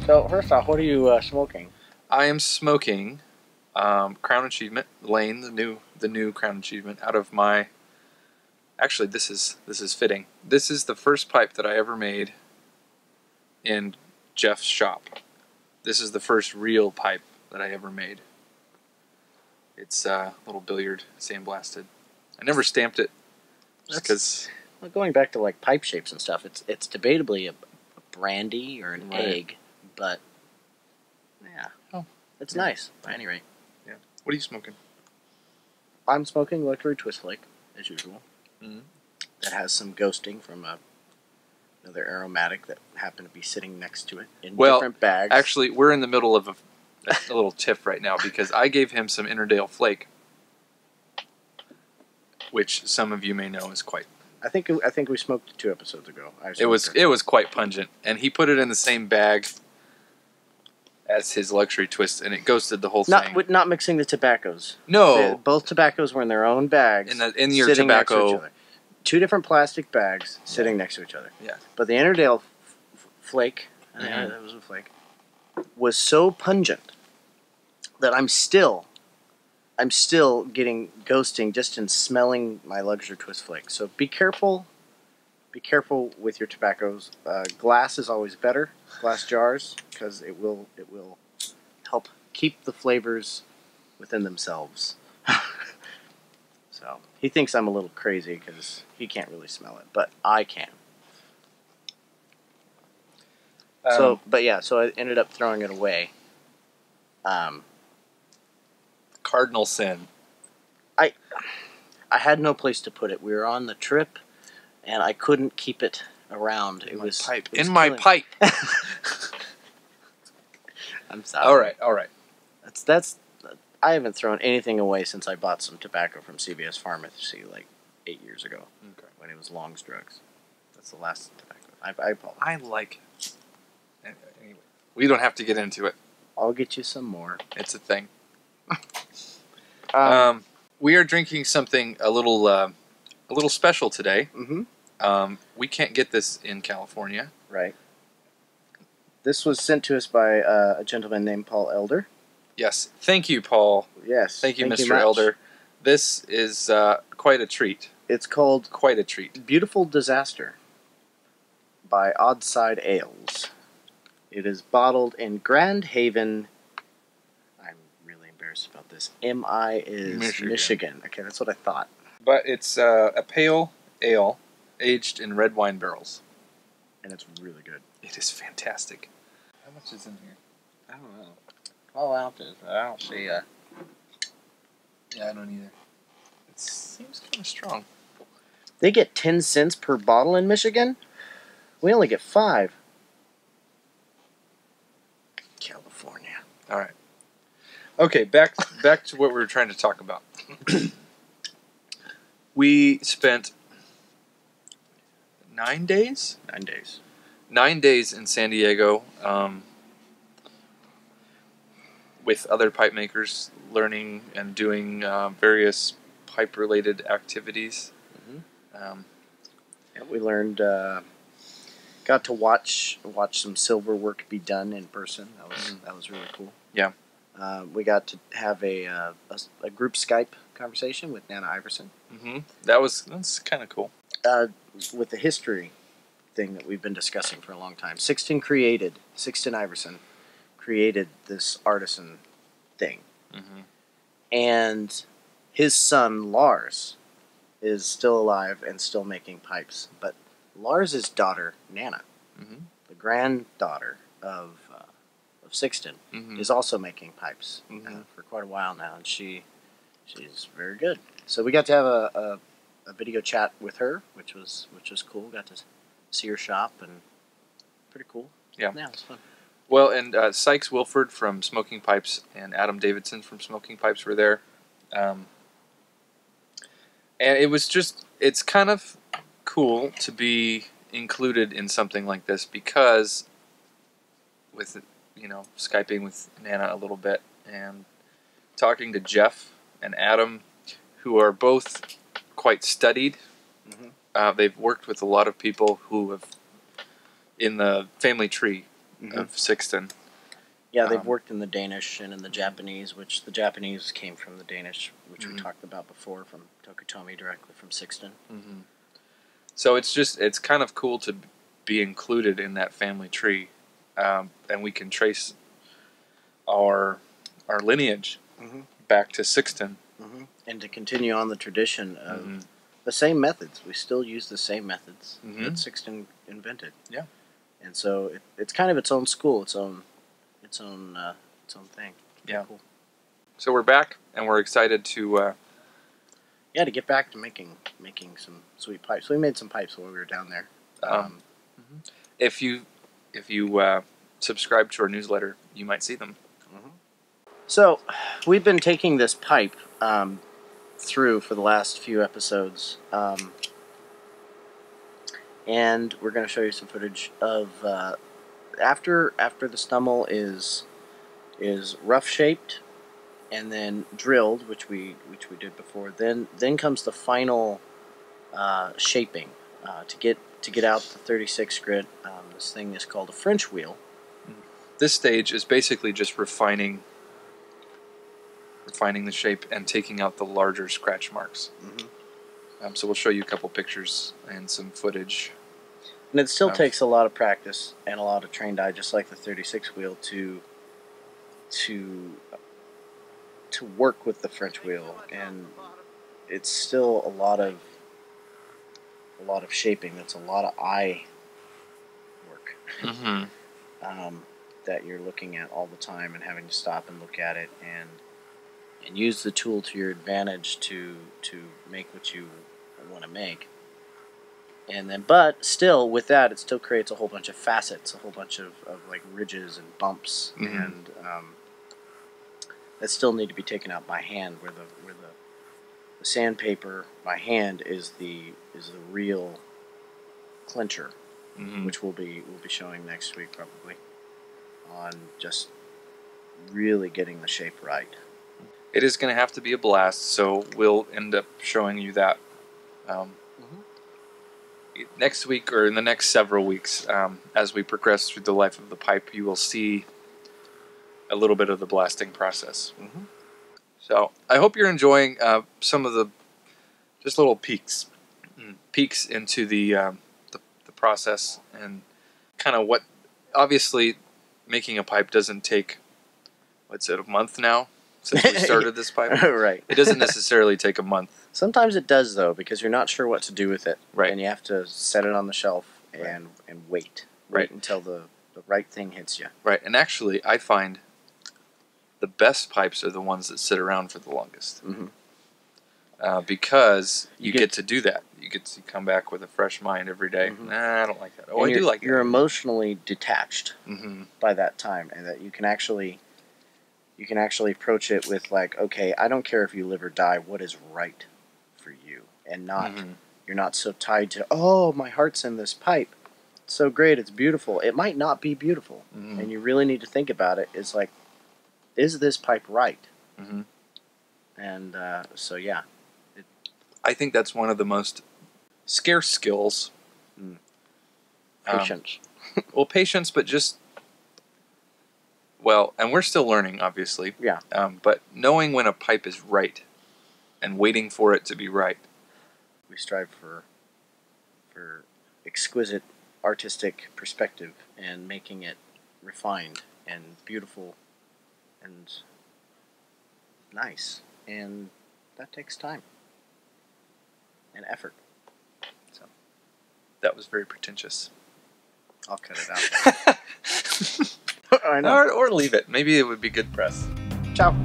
So first off, what are you smoking? I am smoking Crown Achievement Lane, the new Crown Achievement, out of my. Actually, this is fitting. This is the first pipe that I ever made in Jeff's shop. This is the first real pipe that I ever made. It's a little billiard sandblasted. I never stamped it just because. Well, going back to like pipe shapes and stuff, it's debatably a brandy or an egg, but yeah, it's nice by any rate. Yeah. What are you smoking? I'm smoking luxury twist flake as usual. Mm-hmm. That has some ghosting from another aromatic that happened to be sitting next to it in Well, different bags. Actually, we're in the middle of a little tiff right now because I gave him some Innerdale Flake, which some of you may know is quite. I think we smoked it 2 episodes ago. It was quite pungent, and he put it in the same bag as his luxury twist, and it ghosted the whole thing. Not mixing the tobaccos. No, both tobaccos were in their own bags. In your sitting tobacco. next to each other. 2 different plastic bags sitting next to each other. Yeah. But the Innerdale flake, that was a flake, was so pungent that I'm still getting ghosting just in smelling my luxury twist flake. So be careful. Be careful with your tobaccos. Glass is always better. Glass jars, because it will help keep the flavors within themselves. So he thinks I'm a little crazy because he can't really smell it, but I can. So I ended up throwing it away. Cardinal sin. I had no place to put it. We were on the trip, and I couldn't keep it around. It was in my pipe. I'm sorry. All right. That's. I haven't thrown anything away since I bought some tobacco from CVS Pharmacy like 8 years ago. Okay. When it was Long's Drugs. That's the last tobacco. I apologize. I like it. Anyway, we don't have to get into it. I'll get you some more. It's a thing. We are drinking something a little special today. Mm-hmm. We can't get this in California. Right. This was sent to us by a gentleman named Paul Elder. Yes. Thank you, Paul. Yes. Thank you, Mr. Elder. This is quite a treat. It's called Quite a treat. Beautiful Disaster by Oddside Ales. It is bottled in Grand Haven. I'm really embarrassed about this. MI is Michigan. Okay, that's what I thought. But it's a pale ale aged in red wine barrels. And it's really good. It is fantastic. How much is in here? I don't know. 12 ounces. I don't see Yeah, I don't either. It seems kind of strong. They get 10 cents per bottle in Michigan? We only get 5. California. All right. Okay, back to what we were trying to talk about. We spent 9 days? 9 days. 9 days in San Diego with other pipe makers, learning and doing various pipe-related activities. Mm-hmm. We learned, got to watch some silver work be done in person. That was really cool. Yeah. We got to have a group Skype conversation with Nana Iverson. Mm-hmm. That's kind of cool. With the history thing that we've been discussing for a long time. Sixten Iverson created this Artisan thing. Mm-hmm. And his son, Lars, is still alive and still making pipes. But Lars' daughter, Nana, the granddaughter of Sixten, is also making pipes for quite a while now. And she's very good. So we got to have a video chat with her, which was cool. Got to see her shop, and pretty cool. Yeah, it was fun. Well, and Sykes Wilford from Smoking Pipes and Adam Davidson from Smoking Pipes were there, and it's kind of cool to be included in something like this because with Skyping with Nana a little bit and talking to Jeff and Adam, who are both quite studied. They've worked with a lot of people who have in the family tree of Sixton. Yeah, they've worked in the Danish and in the Japanese, which the Japanese came from the Danish, which we talked about before, from Tokutomi directly from Sixton. So it's kind of cool to be included in that family tree, and we can trace our lineage back to Sixton. And to continue on the tradition of the same methods. We still use the same methods that Sixton invented. Yeah. And so it's kind of its own school, its own thing. Yeah. Cool. So we're back, and we're excited to to get back to making some sweet pipes. We made some pipes while we were down there. If you subscribe to our newsletter, you might see them. So we've been taking this pipe through for the last few episodes, and we're going to show you some footage of after the stummel is rough shaped and then drilled, which we did before. Then comes the final shaping to get out the 36 grit. This thing is called a French wheel. This stage is basically just refining the shape and taking out the larger scratch marks. So we'll show you a couple pictures and some footage. And it still takes a lot of practice and a lot of trained eye, just like the 36 wheel, to work with the French wheel. And it's still a lot of shaping. That's a lot of eye work that you're looking at all the time and having to stop and look at it and use the tool to your advantage to make what you want to make. And then, but still, with that, it still creates a whole bunch of facets, a whole bunch of like ridges and bumps, and that still need to be taken out by hand. Where the sandpaper by hand is the real clincher, which we'll be showing next week probably, on just really getting the shape right. It is going to have to be a blast, so we'll end up showing you that next week or in the next several weeks. As we progress through the life of the pipe, you will see a little bit of the blasting process. So I hope you're enjoying some of the just little peeks into the process, and kind of what, obviously making a pipe doesn't take, what's it, a month now since we started this pipe? Right. It doesn't necessarily take a month. Sometimes it does, though, because you're not sure what to do with it. Right. And you have to set it on the shelf and wait. Right. Until the right thing hits you. Right. And actually, I find the best pipes are the ones that sit around for the longest. Because you get to do that. You get to come back with a fresh mind every day. Nah, I don't like that. Oh, I do like that. You're emotionally detached by that time, and that you can actually approach it with, like, okay, I don't care if you live or die, what is right for you, and not you're not so tied to, oh, my heart's in this pipe, it's so great, it's beautiful. It might not be beautiful, and you really need to think about it. It's like, is this pipe right? And so yeah, I think that's one of the most scarce skills. Patience. Well, patience, but just, well, and we're still learning, obviously. Yeah. But knowing when a pipe is right and waiting for it to be right. We strive for exquisite artistic perspective and making it refined and beautiful and nice. And that takes time and effort. So that was very pretentious. I'll cut it out. I know. Or leave it. Maybe it would be good press. Ciao.